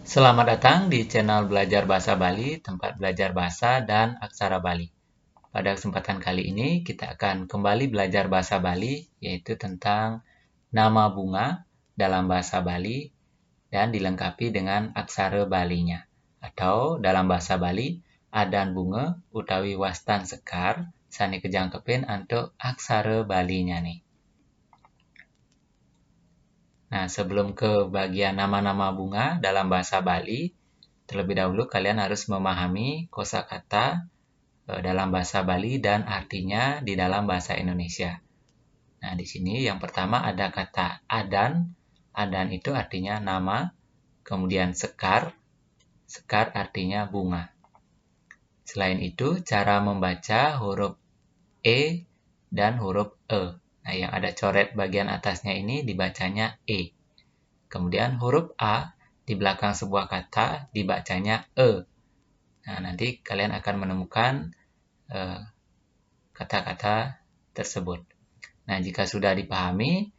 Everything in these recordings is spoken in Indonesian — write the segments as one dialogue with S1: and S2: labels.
S1: Selamat datang di channel Belajar Bahasa Bali, tempat belajar bahasa dan aksara Bali. Pada kesempatan kali ini, kita akan kembali belajar bahasa Bali, yaitu tentang nama bunga dalam bahasa Bali dan dilengkapi dengan aksara Balinya. Atau dalam bahasa Bali, adan bunga utawi wastan sekar, sani kejangkepin untuk aksara Balinya nih. Nah, sebelum ke bagian nama-nama bunga dalam bahasa Bali, terlebih dahulu kalian harus memahami kosakata dalam bahasa Bali dan artinya di dalam bahasa Indonesia. Nah, di sini yang pertama ada kata adan. Adan itu artinya nama, kemudian sekar. Sekar artinya bunga. Selain itu, cara membaca huruf E dan huruf E. Nah, yang ada coret bagian atasnya ini dibacanya E. Kemudian huruf A di belakang sebuah kata dibacanya E. Nah, nanti kalian akan menemukan kata-kata tersebut. Nah, jika sudah dipahami,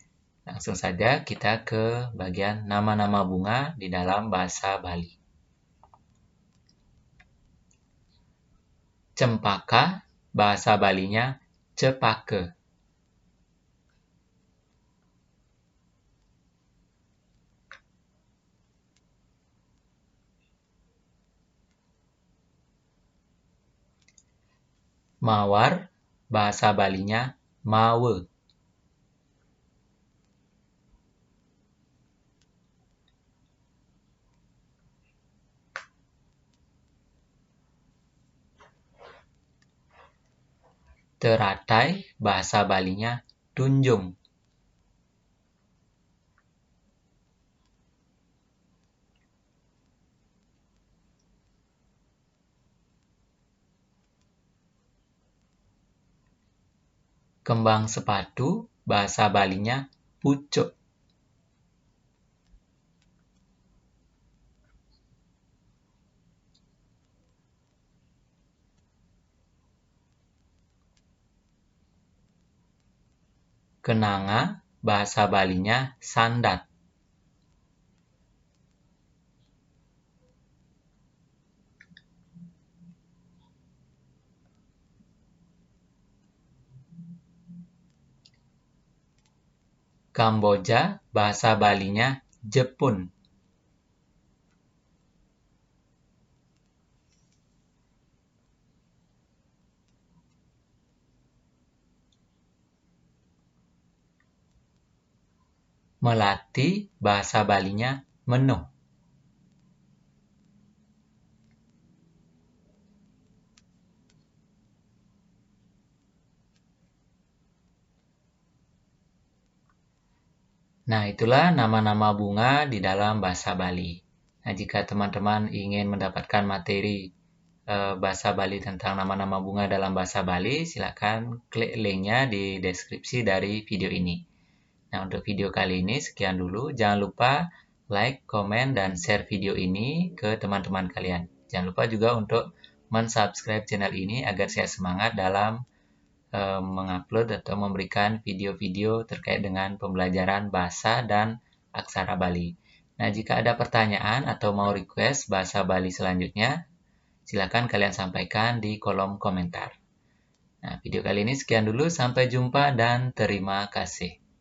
S1: langsung saja kita ke bagian nama-nama bunga di dalam bahasa Bali. Cempaka, bahasa Balinya cepake. Mawar, bahasa Balinya mawe. Teratai, bahasa Balinya tunjung. Kembang sepatu, bahasa Balinya pucuk. Kenanga, bahasa Balinya sandat. Kamboja, bahasa Balinya Jepun. Melati, bahasa Balinya menuh. Nah, itulah nama-nama bunga di dalam bahasa Bali. Nah, jika teman-teman ingin mendapatkan materi bahasa Bali tentang nama-nama bunga dalam bahasa Bali, silakan klik linknya di deskripsi dari video ini. Nah, untuk video kali ini sekian dulu. Jangan lupa like, komen, dan share video ini ke teman-teman kalian. Jangan lupa juga untuk mensubscribe channel ini agar saya semangat dalam mengupload atau memberikan video-video terkait dengan pembelajaran bahasa dan aksara Bali. Nah, jika ada pertanyaan atau mau request bahasa Bali selanjutnya, silakan kalian sampaikan di kolom komentar. Nah, video kali ini sekian dulu. Sampai jumpa dan terima kasih.